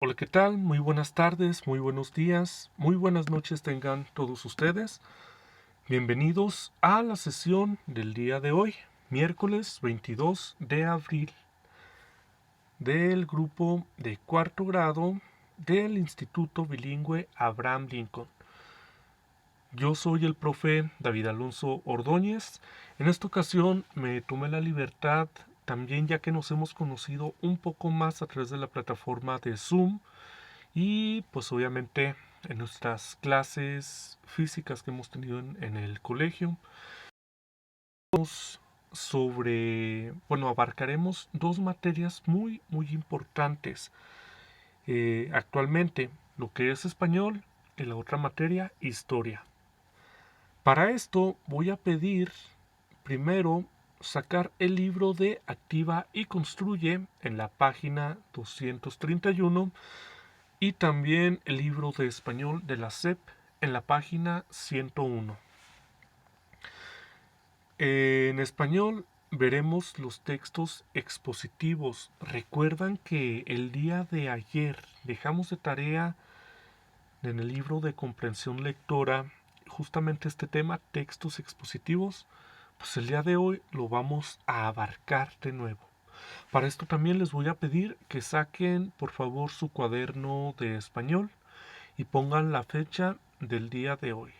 Hola, ¿qué tal? Muy buenas tardes, muy buenos días, muy buenas noches tengan todos ustedes. Bienvenidos a la sesión del día de hoy, miércoles 22 de abril, del grupo de cuarto grado del Instituto Bilingüe Abraham Lincoln. Yo soy el profe David Alonso Ordóñez. En esta ocasión me tomé la libertad, también ya que nos hemos conocido un poco más a través de la plataforma de Zoom, y pues obviamente en nuestras clases físicas que hemos tenido en el colegio, abarcaremos dos materias muy importantes actualmente, lo que es español y la otra materia, historia. Para esto voy a pedir primero sacar el libro de Activa y Construye en la página 231 y también el libro de español de la SEP en la página 101. En español veremos los textos expositivos. Recuerdan que el día de ayer dejamos de tarea en el libro de comprensión lectora justamente este tema, textos expositivos. Pues el día de hoy lo vamos a abarcar de nuevo. Para esto también les voy a pedir que saquen por favor su cuaderno de español y pongan la fecha del día de hoy.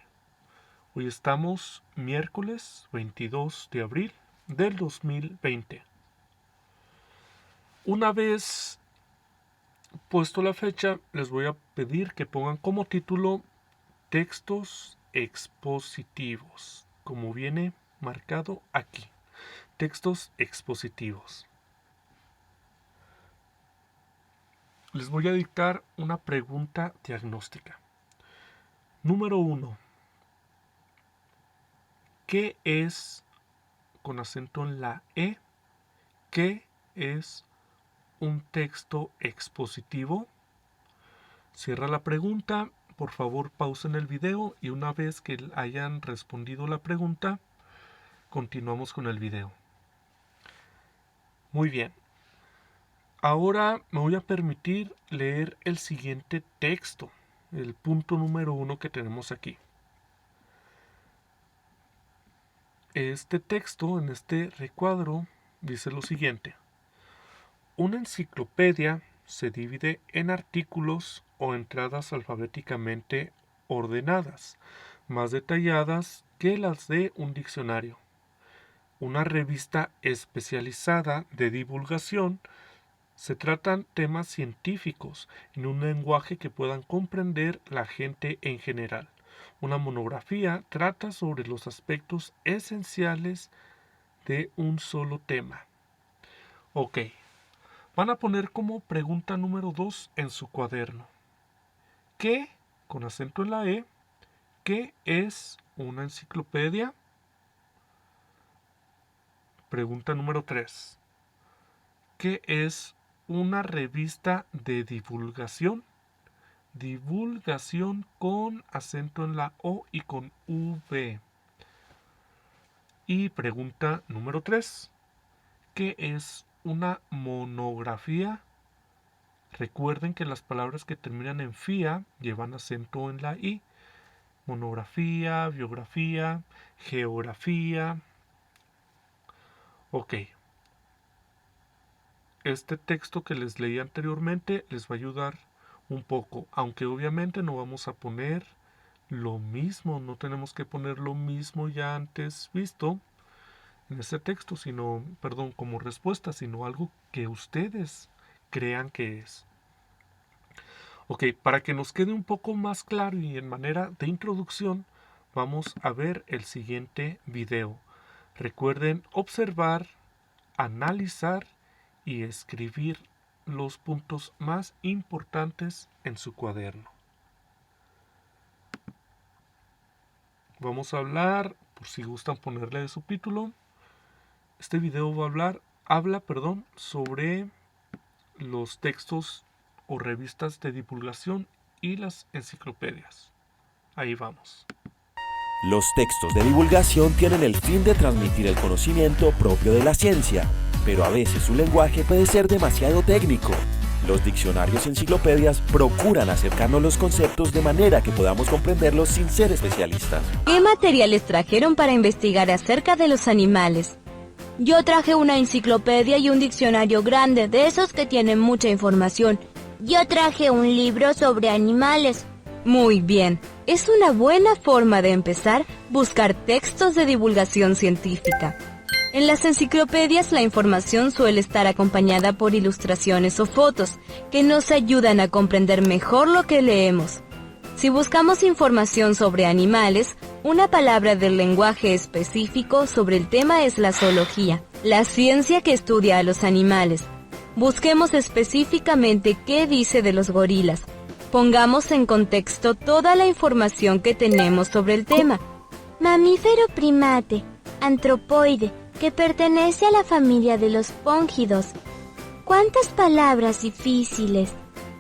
Hoy estamos miércoles 22 de abril del 2020. Una vez puesto la fecha, les voy a pedir que pongan como título textos expositivos, como viene marcado aquí. Textos expositivos. Les voy a dictar una pregunta diagnóstica. Número 1. ¿Qué es, con acento en la E, qué es un texto expositivo? Cierra la pregunta, por favor pausen el video y una vez que hayan respondido la pregunta, continuamos con el video. Muy bien. Ahora me voy a permitir leer el siguiente texto, el punto número 1 que tenemos aquí. Este texto, en este recuadro, dice lo siguiente. Una enciclopedia se divide en artículos o entradas alfabéticamente ordenadas, más detalladas que las de un diccionario. Una revista especializada de divulgación se tratan temas científicos en un lenguaje que puedan comprender la gente en general. Una monografía trata sobre los aspectos esenciales de un solo tema. Ok, van a poner como pregunta número 2 en su cuaderno. ¿Qué, con acento en la E, qué es una enciclopedia? Pregunta número 3. ¿Qué es una revista de divulgación? Divulgación con acento en la O y con V. Y pregunta número 3. ¿Qué es una monografía? Recuerden que las palabras que terminan en fía llevan acento en la I. Monografía, biografía, geografía. Ok. Este texto que les leí anteriormente les va a ayudar un poco, aunque obviamente no vamos a poner lo mismo, no tenemos que poner lo mismo ya antes visto en este texto, como respuesta, sino algo que ustedes crean que es. Ok, para que nos quede un poco más claro y en manera de introducción, vamos a ver el siguiente video. Recuerden observar, analizar y escribir los puntos más importantes en su cuaderno. Vamos a hablar, por si gustan ponerle de subtítulo, este video habla sobre los textos o revistas de divulgación y las enciclopedias. Ahí vamos. Los textos de divulgación tienen el fin de transmitir el conocimiento propio de la ciencia, pero a veces su lenguaje puede ser demasiado técnico. Los diccionarios y enciclopedias procuran acercarnos los conceptos de manera que podamos comprenderlos sin ser especialistas. ¿Qué materiales trajeron para investigar acerca de los animales? Yo traje una enciclopedia y un diccionario grande, de esos que tienen mucha información. Yo traje un libro sobre animales. Muy bien. Es una buena forma de empezar buscar textos de divulgación científica. En las enciclopedias la información suele estar acompañada por ilustraciones o fotos que nos ayudan a comprender mejor lo que leemos. Si buscamos información sobre animales, una palabra del lenguaje específico sobre el tema es la zoología, la ciencia que estudia a los animales. Busquemos específicamente qué dice de los gorilas. Pongamos en contexto toda la información que tenemos sobre el tema. Mamífero primate, antropoide, que pertenece a la familia de los póngidos. ¿Cuántas palabras difíciles?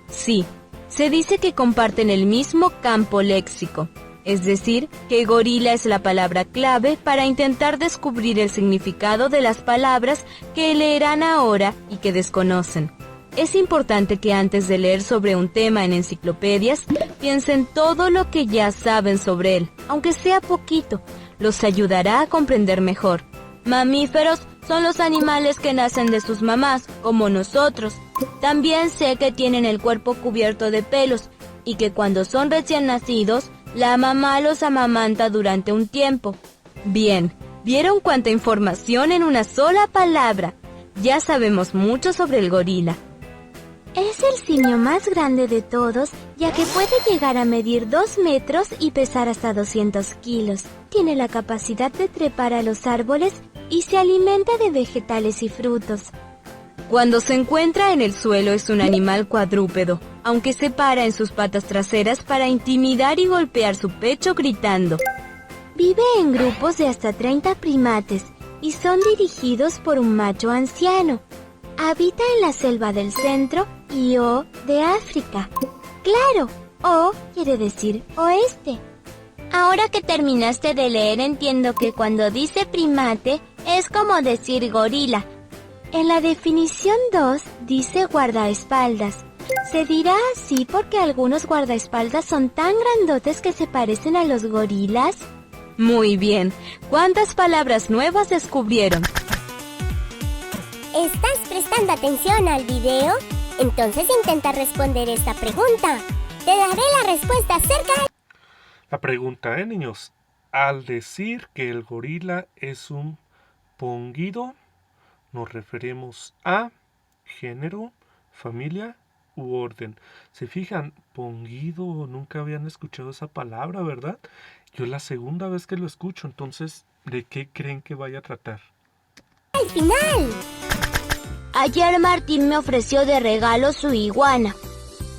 Sí, se dice que comparten el mismo campo léxico, es decir, que gorila es la palabra clave para intentar descubrir el significado de las palabras que leerán ahora y que desconocen. Es importante que antes de leer sobre un tema en enciclopedias, piensen todo lo que ya saben sobre él, aunque sea poquito, los ayudará a comprender mejor. Mamíferos son los animales que nacen de sus mamás, como nosotros. También sé que tienen el cuerpo cubierto de pelos y que cuando son recién nacidos, la mamá los amamanta durante un tiempo. Bien, ¿vieron cuánta información en una sola palabra? Ya sabemos mucho sobre el gorila. Es el simio más grande de todos, ya que puede llegar a medir 2 metros y pesar hasta 200 kilos. Tiene la capacidad de trepar a los árboles y se alimenta de vegetales y frutos. Cuando se encuentra en el suelo es un animal cuadrúpedo, aunque se para en sus patas traseras para intimidar y golpear su pecho gritando. Vive en grupos de hasta 30 primates y son dirigidos por un macho anciano. Habita en la selva del centro y O de África. Claro, O quiere decir oeste. Ahora que terminaste de leer entiendo que cuando dice primate es como decir gorila. En la definición 2 dice guardaespaldas. Se dirá así porque algunos guardaespaldas son tan grandotes que se parecen a los gorilas. Muy bien. ¿Cuántas palabras nuevas descubrieron? ¿Estás prestando atención al video? Entonces intenta responder esta pregunta. Te daré la respuesta cerca. La pregunta, niños. Al decir que el gorila es un póngido, nos referimos a género, familia u orden. ¿Se fijan? Póngido, nunca habían escuchado esa palabra, ¿verdad? Yo es la segunda vez que lo escucho, entonces, ¿de qué creen que vaya a tratar? Al final. Ayer Martín me ofreció de regalo su iguana.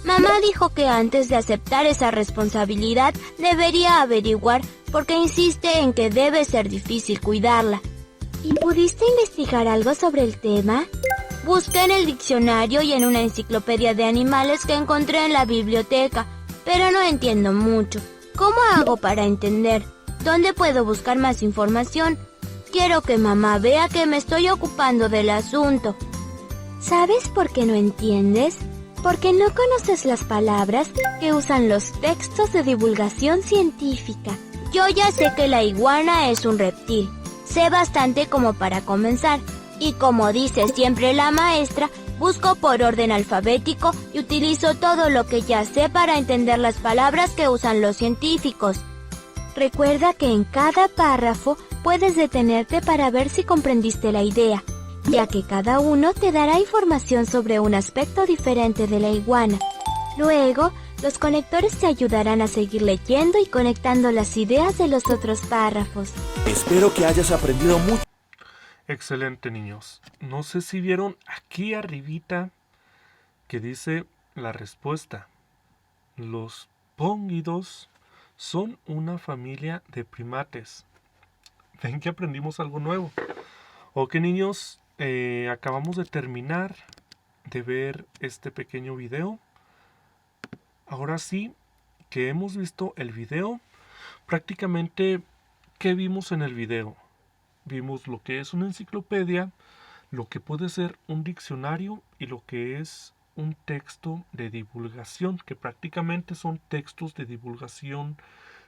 Mamá dijo que antes de aceptar esa responsabilidad debería averiguar porque insiste en que debe ser difícil cuidarla. ¿Y pudiste investigar algo sobre el tema? Busqué en el diccionario y en una enciclopedia de animales que encontré en la biblioteca, pero no entiendo mucho. ¿Cómo hago para entender? ¿Dónde puedo buscar más información? Quiero que mamá vea que me estoy ocupando del asunto. ¿Sabes por qué no entiendes? Porque no conoces las palabras que usan los textos de divulgación científica. Yo ya sé que la iguana es un reptil. Sé bastante como para comenzar. Y como dice siempre la maestra, busco por orden alfabético y utilizo todo lo que ya sé para entender las palabras que usan los científicos. Recuerda que en cada párrafo puedes detenerte para ver si comprendiste la idea, ya que cada uno te dará información sobre un aspecto diferente de la iguana. Luego, los conectores te ayudarán a seguir leyendo y conectando las ideas de los otros párrafos. Espero que hayas aprendido mucho. Excelente, niños. No sé si vieron aquí arribita que dice la respuesta. Los póngidos son una familia de primates. ¿Ven que aprendimos algo nuevo? Ok, niños, acabamos de terminar de ver este pequeño video. Ahora sí que hemos visto el video, prácticamente, ¿qué vimos en el video? Vimos lo que es una enciclopedia, lo que puede ser un diccionario y lo que es un texto de divulgación, que prácticamente son textos de divulgación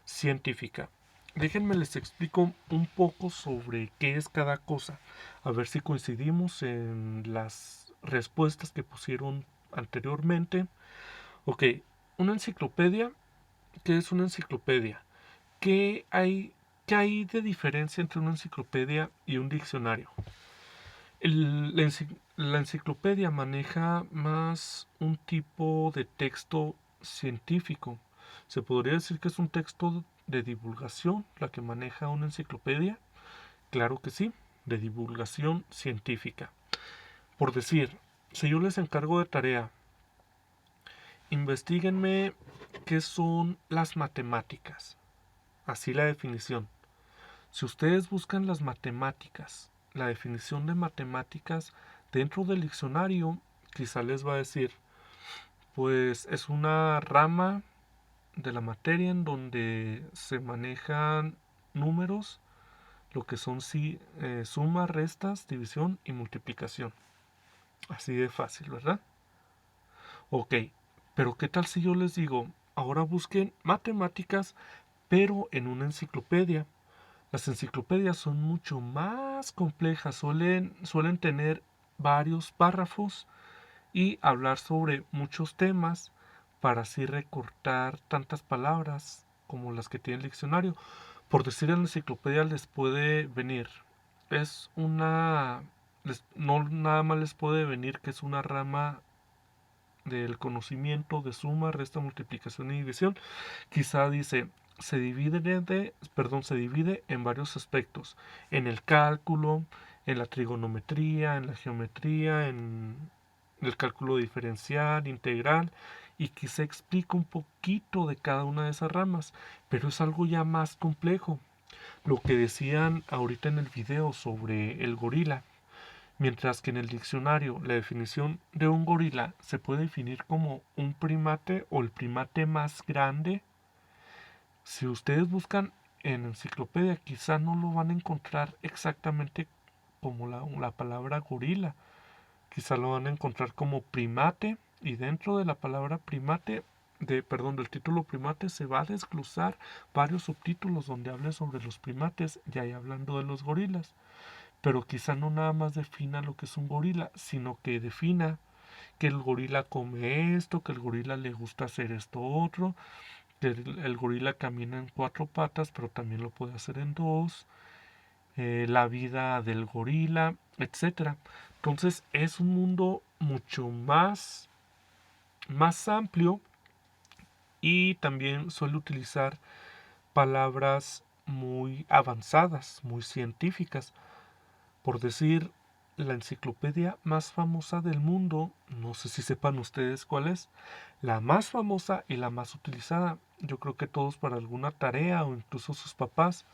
científica. Déjenme les explico un poco sobre qué es cada cosa, a ver si coincidimos en las respuestas que pusieron anteriormente. Ok, una enciclopedia. ¿Qué es una enciclopedia? ¿Qué hay, qué hay de diferencia entre una enciclopedia y un diccionario? La enciclopedia maneja más un tipo de texto científico. Se podría decir que es un texto de divulgación la que maneja una enciclopedia. Claro que sí, de divulgación científica. Por decir, si yo les encargo de tarea, investiguenme qué son las matemáticas. Así la definición. Si ustedes buscan las matemáticas, la definición de matemáticas dentro del diccionario, quizá les va a decir, pues es una rama de la materia en donde se manejan números, lo que son suma, restas, división y multiplicación. Así de fácil, ¿verdad? Ok, pero ¿qué tal si yo les digo, ahora busquen matemáticas, pero en una enciclopedia? Las enciclopedias son mucho más complejas, suelen tener varios párrafos y hablar sobre muchos temas para así recortar tantas palabras como las que tiene el diccionario. Por decir, en la enciclopedia les puede venir, es una, no nada más les puede venir que es una rama del conocimiento de suma, resta, multiplicación y división. Quizá dice, se divide en varios aspectos, en el cálculo, en la trigonometría, en la geometría, en el cálculo diferencial, integral, y quizá explica un poquito de cada una de esas ramas, pero es algo ya más complejo. Lo que decían ahorita en el video sobre el gorila. Mientras que en el diccionario la definición de un gorila se puede definir como un primate o el primate más grande, si ustedes buscan en enciclopedia quizá no lo van a encontrar exactamente como la palabra gorila. Quizá lo van a encontrar como primate, y dentro de la palabra primate, del título primate, se va a desglosar varios subtítulos donde hable sobre los primates, y ahí hablando de los gorilas. Pero quizá no nada más defina lo que es un gorila, sino que defina que el gorila come esto, que el gorila le gusta hacer esto otro, que el gorila camina en 4 patas, pero también lo puede hacer en 2, la vida del gorila, etcétera. Entonces es un mundo mucho más amplio, y también suele utilizar palabras muy avanzadas, muy científicas. Por decir, la enciclopedia más famosa del mundo, no sé si sepan ustedes cuál es, la más famosa y la más utilizada, yo creo que todos para alguna tarea o incluso sus papás,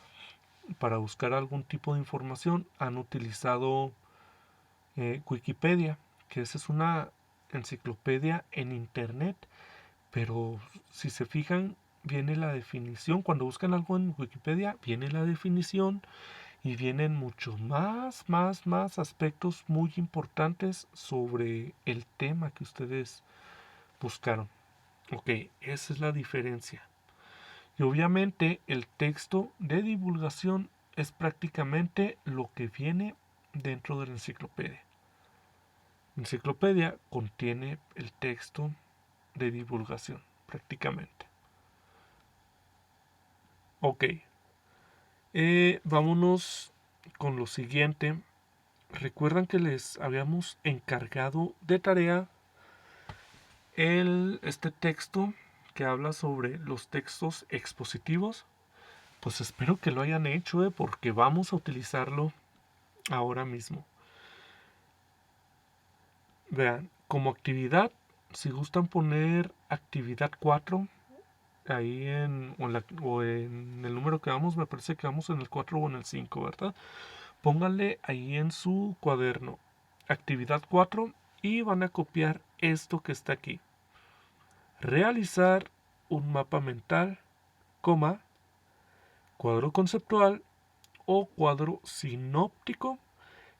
para buscar algún tipo de información, han utilizado Wikipedia, que esa es una enciclopedia en internet, pero si se fijan, viene la definición, cuando buscan algo en Wikipedia, viene la definición, y vienen muchos más aspectos muy importantes sobre el tema que ustedes buscaron. Ok, esa es la diferencia. Y obviamente el texto de divulgación es prácticamente lo que viene dentro de la enciclopedia. La enciclopedia contiene el texto de divulgación, prácticamente. Ok, vámonos con lo siguiente. Recuerdan que les habíamos encargado de tarea este texto que habla sobre los textos expositivos. Pues espero que lo hayan hecho, porque vamos a utilizarlo ahora mismo. Vean, como actividad, si gustan poner actividad 4 ahí o en el número que vamos, me parece que vamos en el 4 o en el 5, ¿verdad? Pónganle ahí en su cuaderno actividad 4 y van a copiar esto que está aquí. Realizar un mapa mental, cuadro conceptual o cuadro sinóptico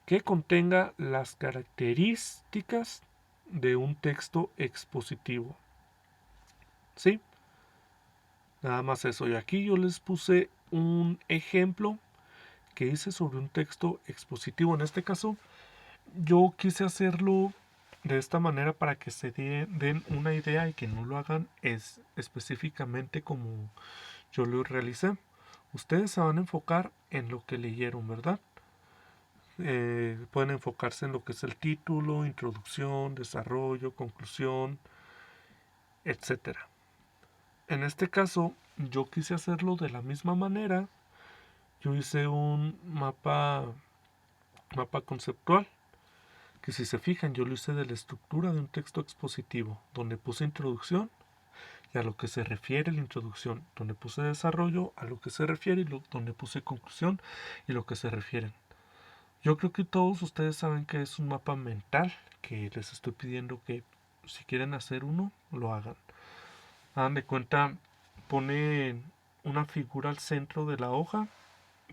que contenga las características de un texto expositivo. ¿Sí? Nada más eso. Y aquí yo les puse un ejemplo que hice sobre un texto expositivo. En este caso, yo quise hacerlo de esta manera para que se den una idea y que no lo hagan específicamente como yo lo realicé. Ustedes se van a enfocar en lo que leyeron, ¿verdad? Pueden enfocarse en lo que es el título, introducción, desarrollo, conclusión, etcétera. En este caso, yo quise hacerlo de la misma manera. Yo hice un mapa conceptual, que si se fijan, yo lo hice de la estructura de un texto expositivo, donde puse introducción y a lo que se refiere la introducción, donde puse desarrollo, a lo que se refiere, y donde puse conclusión y lo que se refieren. Yo creo que todos ustedes saben que es un mapa mental, que les estoy pidiendo que si quieren hacer uno, lo hagan. Hagan de cuenta, ponen una figura al centro de la hoja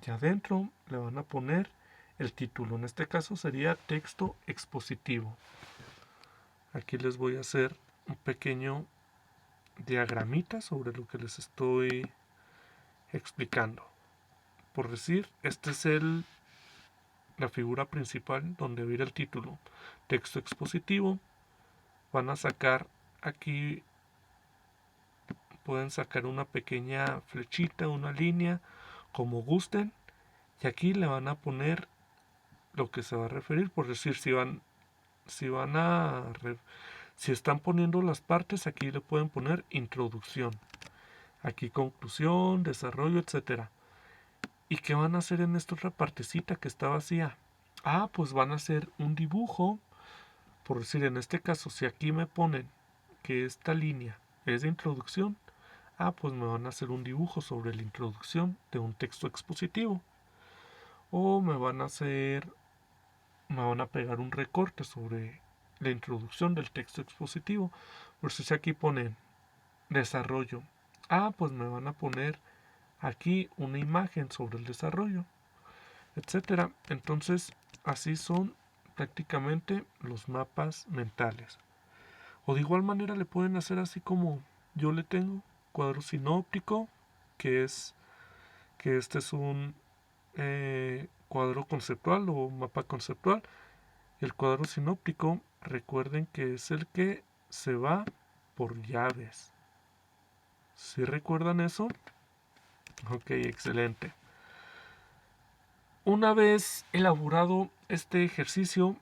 y adentro le van a poner el título. En este caso sería texto expositivo. Aquí les voy a hacer un pequeño diagramita sobre lo que les estoy explicando. Por decir, este es la figura principal donde va a ir el título. Texto expositivo. Van a sacar aquí, pueden sacar una pequeña flechita, una línea, como gusten. Y aquí le van a poner lo que se va a referir. Por decir, si están poniendo las partes, aquí le pueden poner introducción. Aquí conclusión, desarrollo, etcétera. ¿Y qué van a hacer en esta otra partecita que está vacía? Pues van a hacer un dibujo. Por decir, en este caso, si aquí me ponen que esta línea es de introducción, pues me van a hacer un dibujo sobre la introducción de un texto expositivo. O me van a pegar un recorte sobre la introducción del texto expositivo. Por si aquí ponen desarrollo, pues me van a poner aquí una imagen sobre el desarrollo, etcétera. Entonces, así son prácticamente los mapas mentales. O de igual manera le pueden hacer así como yo le tengo cuadro sinóptico, que este es un cuadro conceptual o mapa conceptual. El cuadro sinóptico, recuerden que es el que se va por llaves. ¿Sí recuerdan eso? Ok, excelente. Una vez elaborado este ejercicio,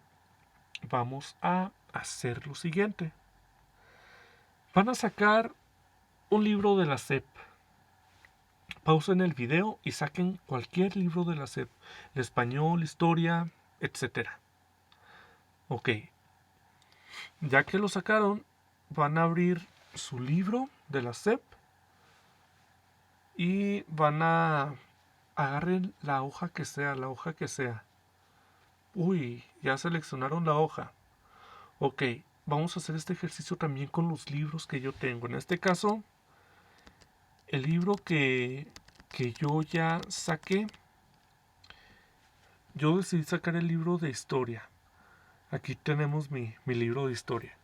vamos a hacer lo siguiente. Van a sacar un libro de la SEP. Pausen el video y saquen cualquier libro de la SEP. El español, historia, etcétera. Ok. Ya que lo sacaron, van a abrir su libro de la SEP y van a agarren la hoja que sea. Uy, ya seleccionaron la hoja. Ok, vamos a hacer este ejercicio también con los libros que yo tengo. En este caso, el libro que yo ya saqué, yo decidí sacar el libro de historia. Aquí tenemos mi libro de historia.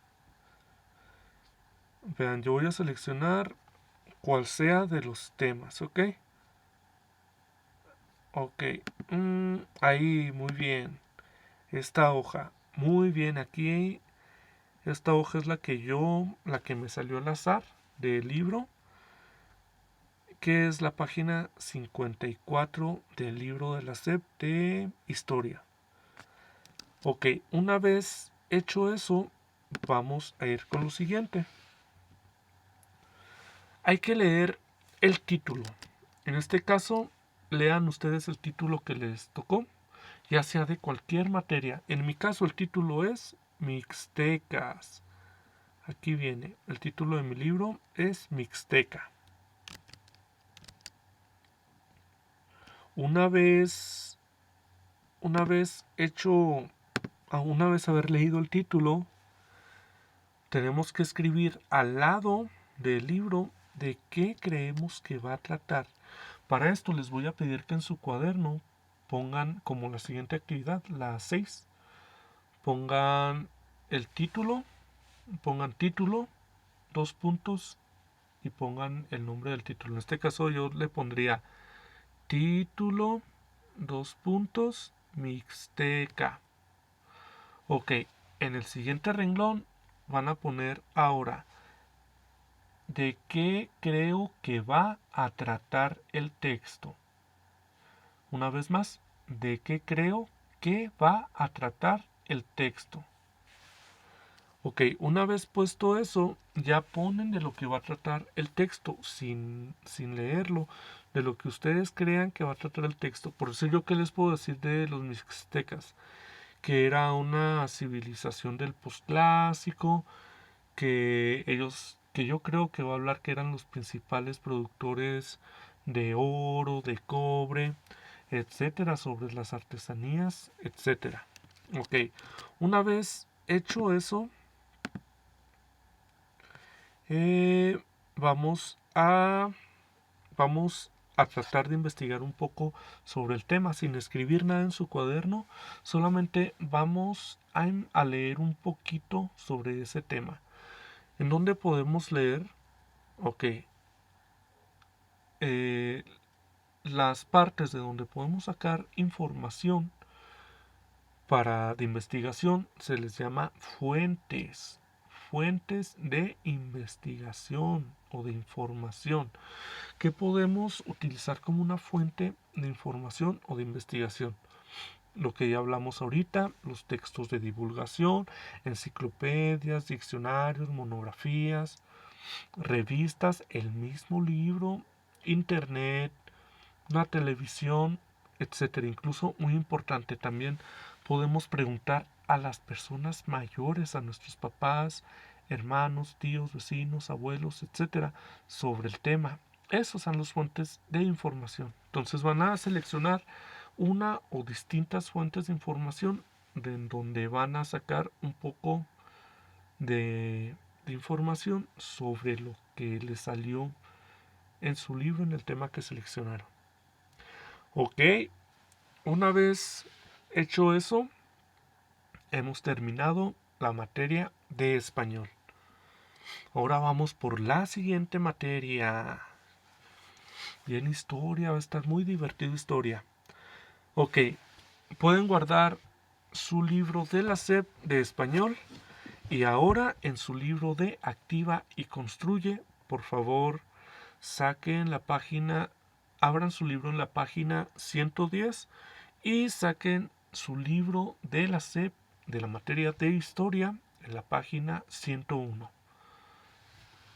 Vean, yo voy a seleccionar cual sea de los temas, ¿ok? Ok, ahí, muy bien. Esta hoja, muy bien, aquí esta hoja es la que me salió al azar del libro, que es la página 54 del libro de la SEP de historia. Ok, una vez hecho eso, vamos a ir con lo siguiente. Hay que leer el título. En este caso, lean ustedes el título que les tocó, ya sea de cualquier materia. En mi caso, el título es Mixtecas. Aquí viene, el título de mi libro es Mixteca. Una vez haber leído el título, tenemos que escribir al lado del libro de qué creemos que va a tratar. Para esto les voy a pedir que en su cuaderno pongan como la siguiente actividad, la 6. Pongan el título pongan título, 2 puntos, y pongan el nombre del título. En este caso yo le pondría título, 2 puntos, Mixteca. Ok, en el siguiente renglón van a poner ahora ¿de qué creo que va a tratar el texto? Una vez más, ¿de qué creo que va a tratar el texto? Ok, una vez puesto eso, ya ponen de lo que va a tratar el texto, sin leerlo, de lo que ustedes crean que va a tratar el texto. Por eso yo, ¿qué les puedo decir de los mixtecas? Que era una civilización del posclásico, que yo creo que va a hablar que eran los principales productores de oro, de cobre, etcétera, sobre las artesanías, etcétera. Ok, una vez hecho eso, vamos a tratar de investigar un poco sobre el tema, sin escribir nada en su cuaderno. Solamente vamos a leer un poquito sobre ese tema. ¿En dónde podemos leer? Ok. Las partes de donde podemos sacar información de investigación se les llama fuentes. Fuentes de investigación o de información que podemos utilizar como una fuente de información o de investigación. Lo que ya hablamos ahorita, los textos de divulgación, enciclopedias, diccionarios, monografías, revistas, el mismo libro, internet, la televisión, etcétera. Incluso, muy importante, también podemos preguntar a las personas mayores, a nuestros papás, hermanos, tíos, vecinos, abuelos, etcétera, sobre el tema. Esas son las fuentes de información. Entonces van a seleccionar una o distintas fuentes de información de donde van a sacar un poco de información sobre lo que les salió en su libro, en el tema que seleccionaron. Ok, una vez hecho eso, hemos terminado la materia de español. Ahora vamos por la siguiente materia. Bien, historia, va a estar muy divertido historia. Ok, pueden guardar su libro de la SEP de español y ahora en su libro de Activa y Construye, por favor, saquen la página, abran su libro en la página 110 y saquen su libro de la SEP de la materia de historia en la página 101.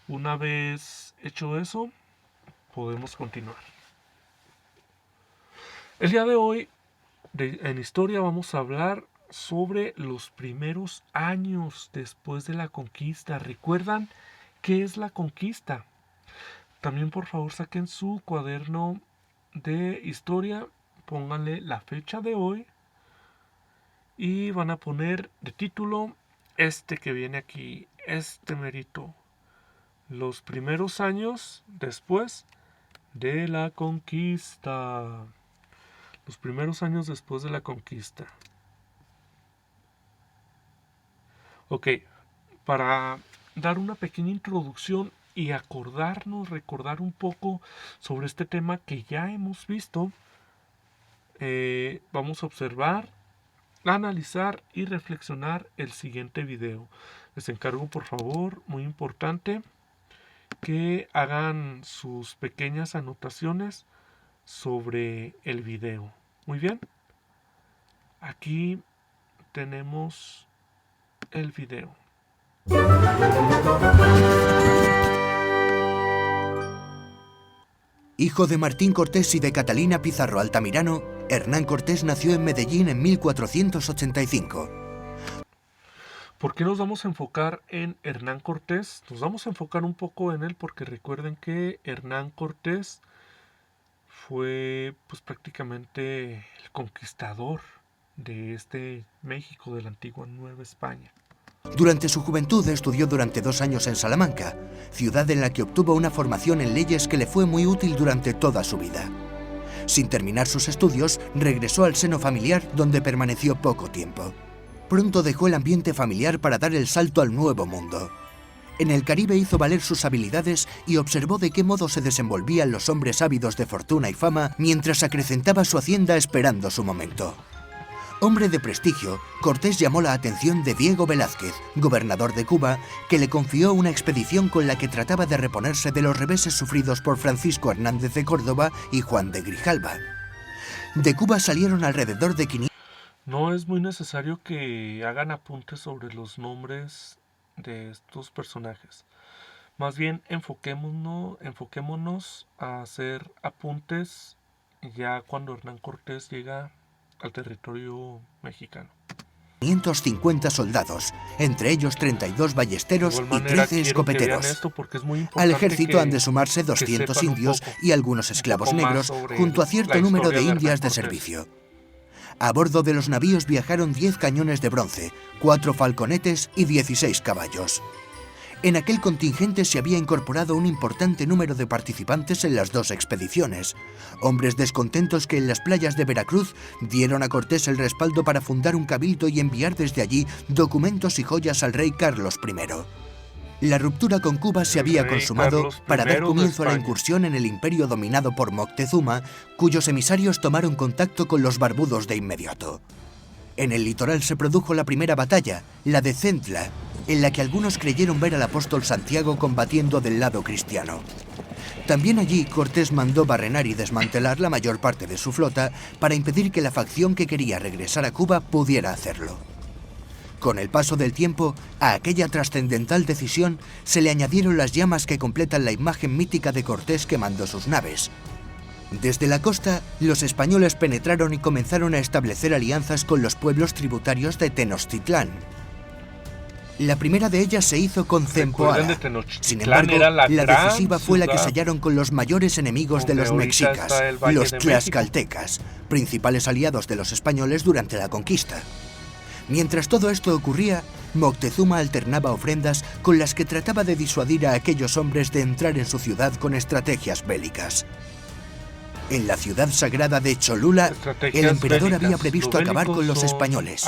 Una vez hecho eso, podemos continuar. El día de hoy, en historia, vamos a hablar sobre los primeros años después de la conquista. ¿Recuerdan qué es la conquista? También, por favor, saquen su cuaderno de historia, pónganle la fecha de hoy y van a poner de título este que viene aquí, este merito. Los primeros años después de la conquista. Los primeros años después de la conquista. Ok, para dar una pequeña introducción y recordar un poco sobre este tema que ya hemos visto, vamos a observar, analizar y reflexionar el siguiente video. Les encargo, por favor, muy importante, que hagan sus pequeñas anotaciones sobre el video. Muy bien. Aquí tenemos el video. Hijo de Martín Cortés y de Catalina Pizarro Altamirano, Hernán Cortés nació en Medellín en 1485. ¿Por qué nos vamos a enfocar en Hernán Cortés? Nos vamos a enfocar un poco en él porque recuerden que Hernán Cortés fue pues prácticamente el conquistador de este México, de la antigua Nueva España. Durante su juventud estudió durante 2 años en Salamanca, ciudad en la que obtuvo una formación en leyes que le fue muy útil durante toda su vida. Sin terminar sus estudios, regresó al seno familiar donde permaneció poco tiempo. pronto dejó el ambiente familiar para dar el salto al Nuevo Mundo. En el Caribe hizo valer sus habilidades y observó de qué modo se desenvolvían los hombres ávidos de fortuna y fama mientras acrecentaba su hacienda esperando su momento. Hombre de prestigio, Cortés llamó la atención de Diego Velázquez, gobernador de Cuba, que le confió una expedición con la que trataba de reponerse de los reveses sufridos por Francisco Hernández de Córdoba y Juan de Grijalba. De Cuba salieron alrededor de 500... No es muy necesario que hagan apuntes sobre los nombres de estos personajes. Más bien enfoquémonos a hacer apuntes ya cuando Hernán Cortés llega al territorio mexicano. 550 soldados, entre ellos 32 ballesteros y 13 escopeteros. Al ejército han de sumarse 200 indios y algunos esclavos negros, junto a cierto número de indias de servicio. A bordo de los navíos viajaron 10 cañones de bronce, 4 falconetes y 16 caballos. En aquel contingente se había incorporado un importante número de participantes en las dos expediciones, hombres descontentos que en las playas de Veracruz dieron a Cortés el respaldo para fundar un cabildo y enviar desde allí documentos y joyas al rey Carlos I. La ruptura con Cuba se había consumado para dar comienzo a la incursión en el imperio dominado por Moctezuma, cuyos emisarios tomaron contacto con los barbudos de inmediato. En el litoral se produjo la primera batalla, la de Centla, en la que algunos creyeron ver al apóstol Santiago combatiendo del lado cristiano. También allí Cortés mandó barrenar y desmantelar la mayor parte de su flota para impedir que la facción que quería regresar a Cuba pudiera hacerlo. Con el paso del tiempo, a aquella trascendental decisión se le añadieron las llamas que completan la imagen mítica de Cortés quemando sus naves. Desde la costa, los españoles penetraron y comenzaron a establecer alianzas con los pueblos tributarios de Tenochtitlán. La primera de ellas se hizo con Zempoala. Sin embargo, la decisiva fue la que sellaron con los mayores enemigos de los mexicas, los tlaxcaltecas, principales aliados de los españoles durante la conquista. Mientras todo esto ocurría, Moctezuma alternaba ofrendas con las que trataba de disuadir a aquellos hombres de entrar en su ciudad con estrategias bélicas. En la ciudad sagrada de Cholula, el emperador había previsto acabar con los españoles.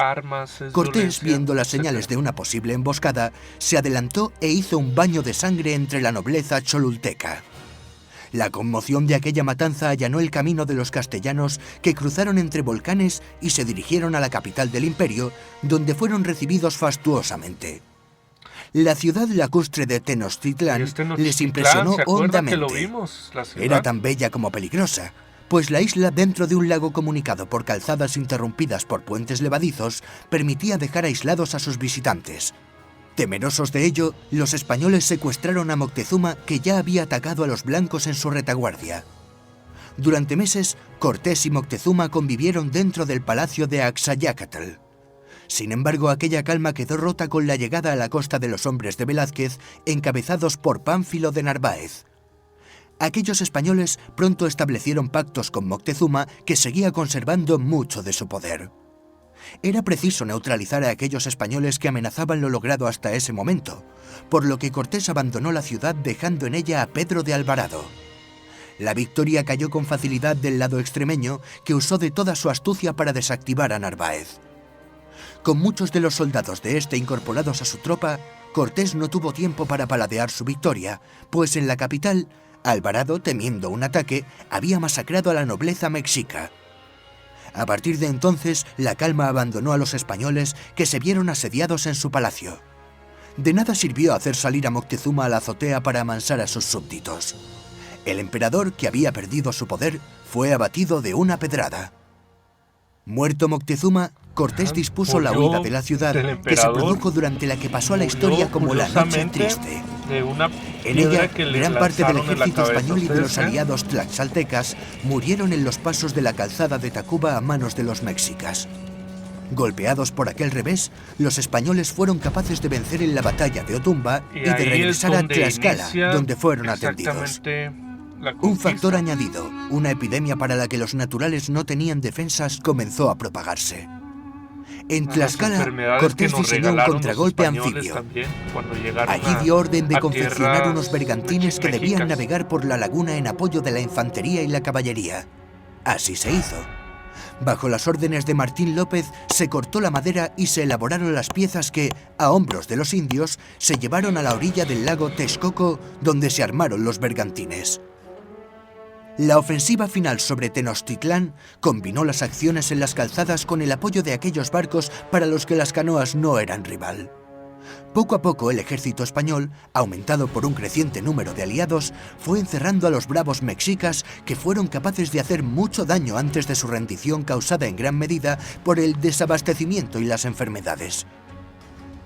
Cortés, viendo las señales de una posible emboscada, se adelantó e hizo un baño de sangre entre la nobleza cholulteca. La conmoción de aquella matanza allanó el camino de los castellanos que cruzaron entre volcanes y se dirigieron a la capital del imperio, donde fueron recibidos fastuosamente. La ciudad lacustre de Tenochtitlán les impresionó hondamente. Era tan bella como peligrosa, pues la isla, dentro de un lago comunicado por calzadas interrumpidas por puentes levadizos, permitía dejar aislados a sus visitantes. Temerosos de ello, los españoles secuestraron a Moctezuma, que ya había atacado a los blancos en su retaguardia. Durante meses, Cortés y Moctezuma convivieron dentro del palacio de Axayácatl. Sin embargo, aquella calma quedó rota con la llegada a la costa de los hombres de Velázquez, encabezados por Pánfilo de Narváez. Aquellos españoles pronto establecieron pactos con Moctezuma, que seguía conservando mucho de su poder. Era preciso neutralizar a aquellos españoles que amenazaban lo logrado hasta ese momento, por lo que Cortés abandonó la ciudad dejando en ella a Pedro de Alvarado. La victoria cayó con facilidad del lado extremeño, que usó de toda su astucia para desactivar a Narváez. Con muchos de los soldados de este incorporados a su tropa, Cortés no tuvo tiempo para paladear su victoria, pues en la capital, Alvarado, temiendo un ataque, había masacrado a la nobleza mexica. A partir de entonces, la calma abandonó a los españoles, que se vieron asediados en su palacio. De nada sirvió hacer salir a Moctezuma a la azotea para amansar a sus súbditos. El emperador, que había perdido su poder, fue abatido de una pedrada. Muerto Moctezuma, Cortés dispuso la huida de la ciudad, que se produjo durante la que pasó a la historia como la Noche Triste. En ella, gran parte del ejército español y de los aliados tlaxcaltecas murieron en los pasos de la calzada de Tacuba a manos de los mexicas. Golpeados por aquel revés, los españoles fueron capaces de vencer en la batalla de Otumba y de regresar a Tlaxcala, donde fueron atendidos. Un factor añadido, una epidemia para la que los naturales no tenían defensas, comenzó a propagarse. En Tlaxcala, Cortés diseñó un contragolpe anfibio. Allí dio orden de confeccionar unos bergantines que debían navegar por la laguna en apoyo de la infantería y la caballería. Así se hizo. Bajo las órdenes de Martín López se cortó la madera y se elaboraron las piezas que, a hombros de los indios, se llevaron a la orilla del lago Texcoco, donde se armaron los bergantines. La ofensiva final sobre Tenochtitlán combinó las acciones en las calzadas con el apoyo de aquellos barcos para los que las canoas no eran rival. Poco a poco el ejército español, aumentado por un creciente número de aliados, fue encerrando a los bravos mexicas que fueron capaces de hacer mucho daño antes de su rendición causada en gran medida por el desabastecimiento y las enfermedades.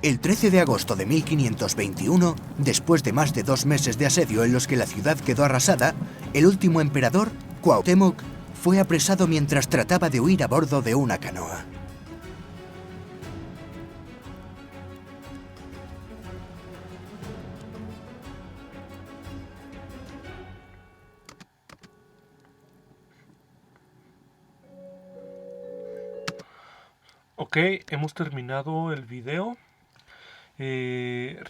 El 13 de agosto de 1521, después de más de 2 meses de asedio en los que la ciudad quedó arrasada, el último emperador, Cuauhtémoc, fue apresado mientras trataba de huir a bordo de una canoa. Ok, hemos terminado el video.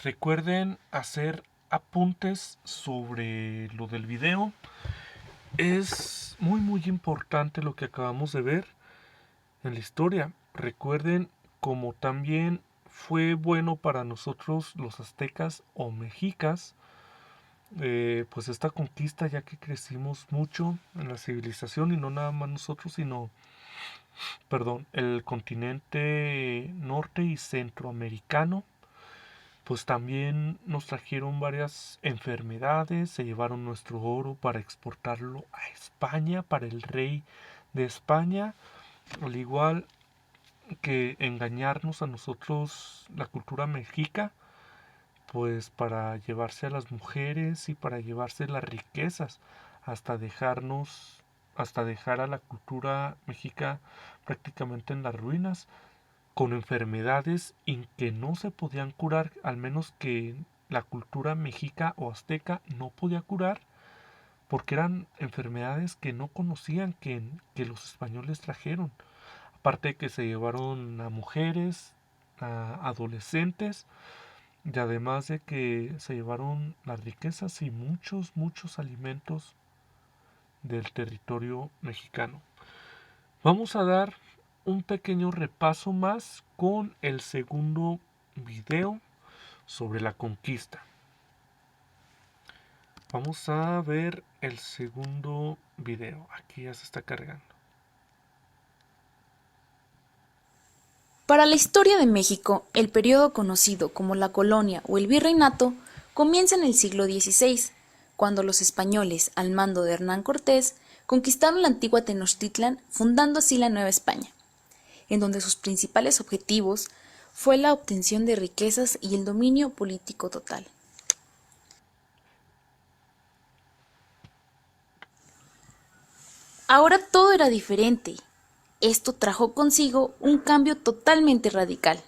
Recuerden hacer apuntes sobre lo del video. Es muy importante lo que acabamos de ver en la historia. Recuerden como también fue bueno para nosotros los aztecas o mexicas, pues esta conquista, ya que crecimos mucho en la civilización, y no nada más nosotros, sino el continente norte y centroamericano. Pues también nos trajeron varias enfermedades, se llevaron nuestro oro para exportarlo a España, para el rey de España, al igual que engañarnos a nosotros, la cultura mexica, pues para llevarse a las mujeres y para llevarse las riquezas, hasta dejar a la cultura mexica prácticamente en las ruinas, con enfermedades en que no se podían curar, al menos que la cultura mexica o azteca no podía curar, porque eran enfermedades que no conocían, que los españoles trajeron. Aparte de que se llevaron a mujeres, a adolescentes, y además de que se llevaron las riquezas y muchos alimentos del territorio mexicano. Vamos a dar un pequeño repaso más con el segundo video sobre la conquista. Vamos a ver el segundo video. Aquí ya se está cargando. Para la historia de México, el periodo conocido como la colonia o el virreinato comienza en el siglo XVI, cuando los españoles, al mando de Hernán Cortés, conquistaron la antigua Tenochtitlán, fundando así la Nueva España, en donde sus principales objetivos fue la obtención de riquezas y el dominio político total. Ahora todo era diferente. Esto trajo consigo un cambio totalmente radical.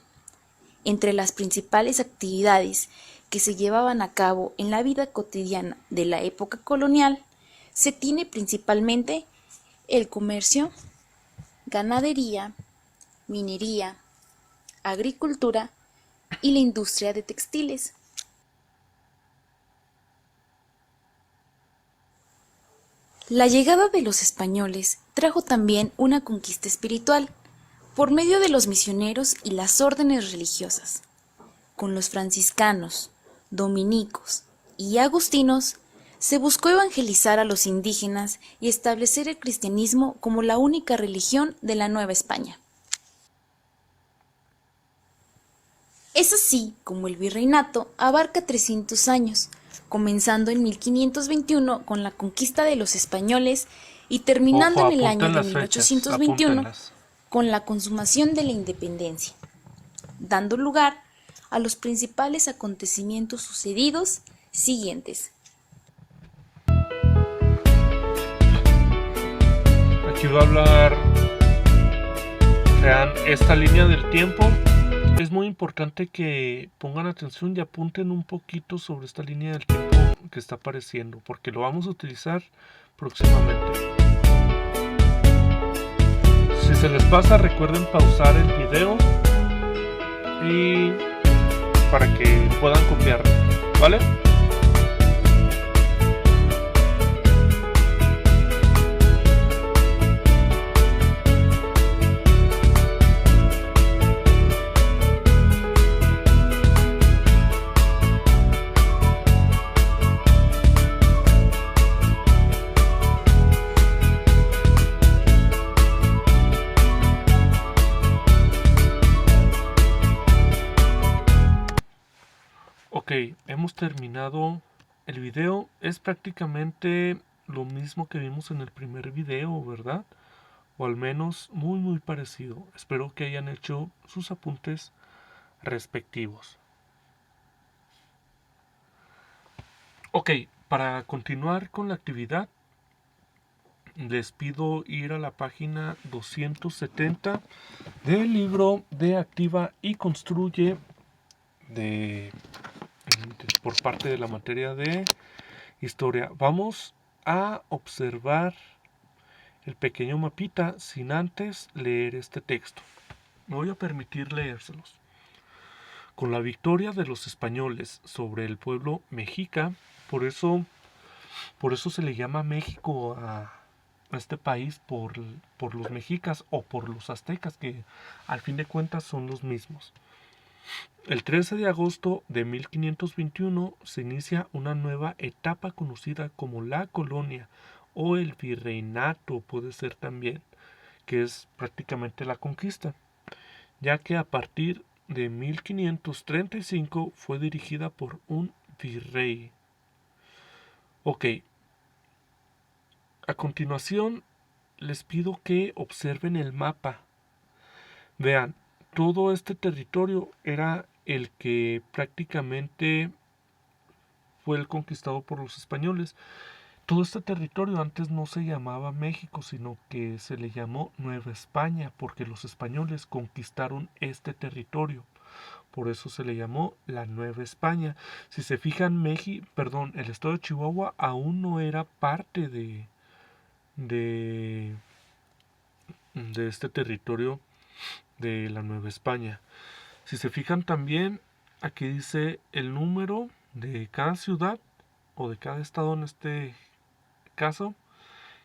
Entre las principales actividades que se llevaban a cabo en la vida cotidiana de la época colonial, se tiene principalmente el comercio, ganadería, minería, agricultura y la industria de textiles. La llegada de los españoles trajo también una conquista espiritual por medio de los misioneros y las órdenes religiosas. Con los franciscanos, dominicos y agustinos se buscó evangelizar a los indígenas y establecer el cristianismo como la única religión de la Nueva España. Es así como el virreinato abarca 300 años, comenzando en 1521 con la conquista de los españoles y terminando en el año de 1821 con la consumación de la independencia, dando lugar a los principales acontecimientos sucedidos siguientes. Aquí va a hablar, vean, esta línea del tiempo. Es muy importante que pongan atención y apunten un poquito sobre esta línea del tiempo que está apareciendo, porque lo vamos a utilizar próximamente. Si se les pasa, recuerden pausar el video y para que puedan copiarlo, ¿vale? Ok, hemos terminado el video. Es prácticamente lo mismo que vimos en el primer video, ¿verdad? O al menos muy parecido. Espero que hayan hecho sus apuntes respectivos. Ok, para continuar con la actividad, les pido ir a la página 270 del libro de Activa y Construye por parte de la materia de historia. Vamos a observar el pequeño mapita sin antes leer este texto. Me voy a permitir leérselos. Con la victoria de los españoles sobre el pueblo mexica, por eso se le llama México a este país por los mexicas o por los aztecas, que al fin de cuentas son los mismos. El 13 de agosto de 1521 se inicia una nueva etapa conocida como la colonia o el virreinato, puede ser también, que es prácticamente la conquista, ya que a partir de 1535 fue dirigida por un virrey. Ok, a continuación les pido que observen el mapa. Vean, todo este territorio era el que prácticamente fue el conquistado por los españoles. Todo este territorio antes no se llamaba México, sino que se le llamó Nueva España, porque los españoles conquistaron este territorio. Por eso se le llamó la Nueva España. Si se fijan, el estado de Chihuahua aún no era parte de este territorio de la Nueva España. Si se fijan también, aquí dice el número de cada ciudad o de cada estado en este caso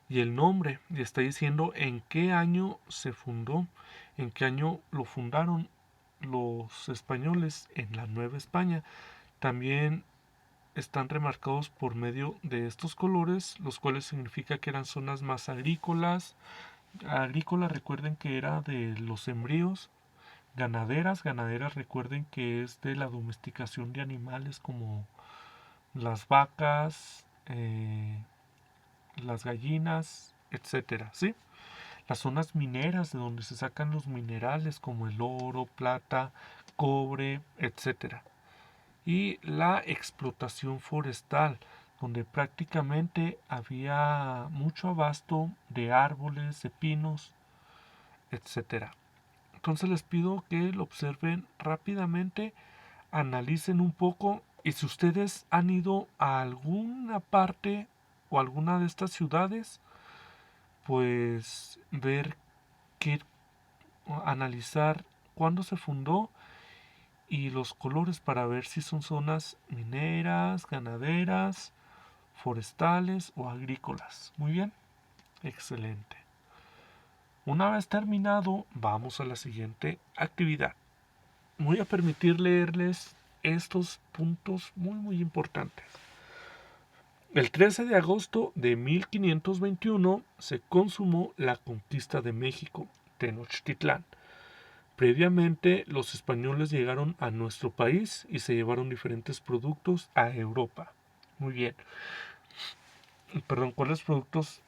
y el nombre, y está diciendo en qué año se fundó, en qué año lo fundaron los españoles en la Nueva España. También están remarcados por medio de estos colores, los cuales significa que eran zonas más agrícolas. Recuerden que era de los sembríos. Ganaderas recuerden que es de la domesticación de animales como las vacas, las gallinas, etcétera, ¿sí? Las zonas mineras, de donde se sacan los minerales como el oro, plata, cobre, etcétera. Y la explotación forestal, donde prácticamente había mucho abasto de árboles, de pinos, etcétera. Entonces les pido que lo observen rápidamente, analicen un poco, y si ustedes han ido a alguna parte o alguna de estas ciudades, pues analizar cuándo se fundó y los colores para ver si son zonas mineras, ganaderas, forestales o agrícolas. Muy bien, excelente. Una vez terminado, vamos a la siguiente actividad. Voy a permitir leerles estos puntos muy importantes. El 13 de agosto de 1521 se consumó la conquista de México, Tenochtitlán. Previamente, los españoles llegaron a nuestro país y se llevaron diferentes productos a Europa. Muy bien. Perdón, ¿cuáles productos?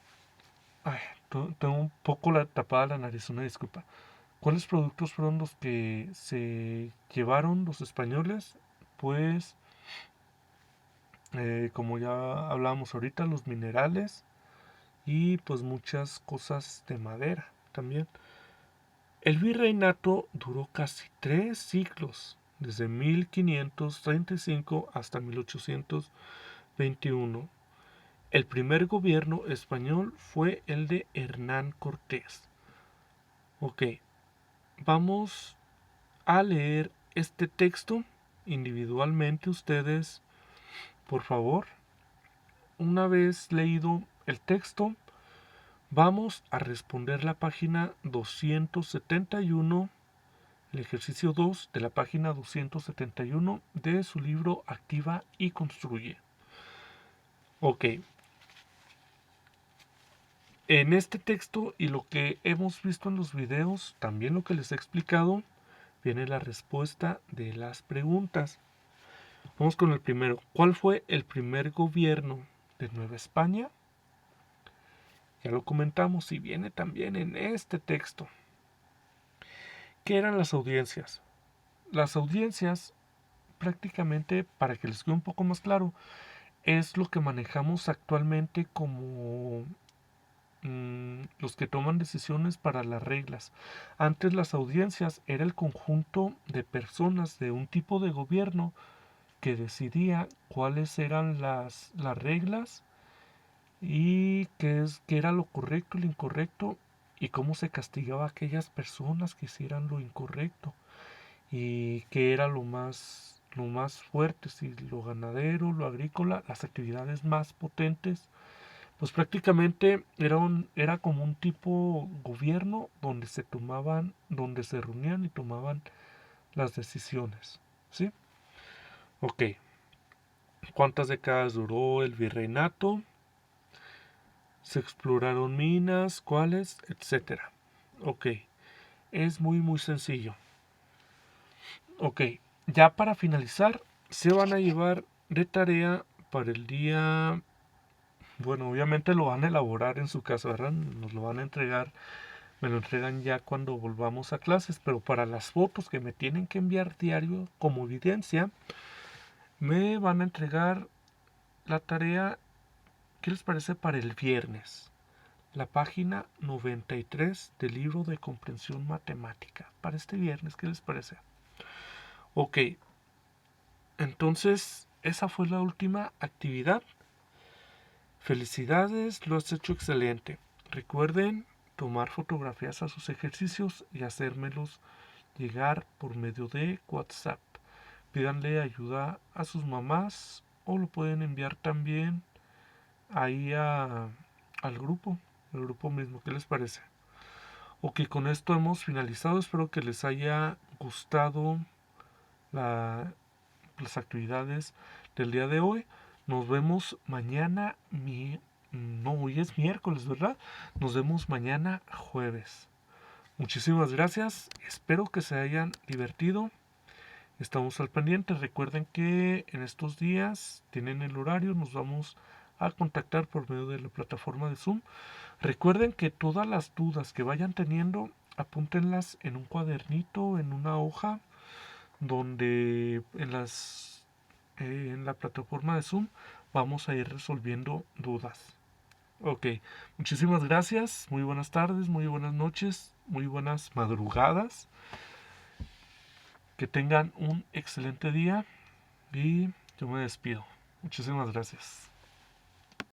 Tengo un poco tapada la nariz, una disculpa. ¿Cuáles productos fueron los que se llevaron los españoles? Pues, como ya hablábamos ahorita, los minerales y pues muchas cosas de madera también. El virreinato duró casi 3 siglos, desde 1535 hasta 1821. El primer gobierno español fue el de Hernán Cortés. Ok, vamos a leer este texto individualmente ustedes, por favor. Una vez leído el texto, vamos a responder la página 271, el ejercicio 2 de la página 271 de su libro Activa y Construye. Ok. En este texto y lo que hemos visto en los videos, también lo que les he explicado, viene la respuesta de las preguntas. Vamos con el primero. ¿Cuál fue el primer gobierno de Nueva España? Ya lo comentamos y viene también en este texto. ¿Qué eran las audiencias? Las audiencias, prácticamente, para que les quede un poco más claro, es lo que manejamos actualmente como los que toman decisiones para las reglas. Antes las audiencias era el conjunto de personas de un tipo de gobierno que decidía cuáles eran las reglas y qué era lo correcto y lo incorrecto y cómo se castigaba a aquellas personas que hicieran lo incorrecto y qué era lo más fuerte, si lo ganadero, lo agrícola, las actividades más potentes. Pues prácticamente era como un tipo gobierno donde donde se reunían y tomaban las decisiones, ¿sí? Ok. ¿Cuántas décadas duró el virreinato? Se exploraron minas, cuáles, etcétera. Ok. Es muy sencillo. Ok. Ya para finalizar, se van a llevar de tarea para el día. Bueno, obviamente lo van a elaborar en su casa, ¿verdad? Nos lo van a entregar. Me lo entregan ya cuando volvamos a clases. Pero para las fotos que me tienen que enviar diario como evidencia, me van a entregar la tarea. ¿Qué les parece para el viernes? La página 93 del libro de comprensión matemática. Para este viernes, ¿qué les parece? Ok. Entonces, esa fue la última actividad. Felicidades, lo has hecho excelente. Recuerden tomar fotografías a sus ejercicios y hacérmelos llegar por medio de WhatsApp. Pídanle ayuda a sus mamás o lo pueden enviar también ahí al grupo, el grupo mismo. ¿Qué les parece? Ok, con esto hemos finalizado. Espero que les haya gustado las actividades del día de hoy. Nos vemos mañana. No, hoy es miércoles, ¿verdad? Nos vemos mañana jueves. Muchísimas gracias. Espero que se hayan divertido. Estamos al pendiente. Recuerden que en estos días tienen el horario. Nos vamos a contactar por medio de la plataforma de Zoom. Recuerden que todas las dudas que vayan teniendo, apúntenlas en un cuadernito, en una hoja, donde en la plataforma de Zoom vamos a ir resolviendo dudas. Ok, muchísimas gracias. Muy buenas tardes, muy buenas noches, muy buenas madrugadas. Que tengan un excelente día y yo me despido. Muchísimas gracias.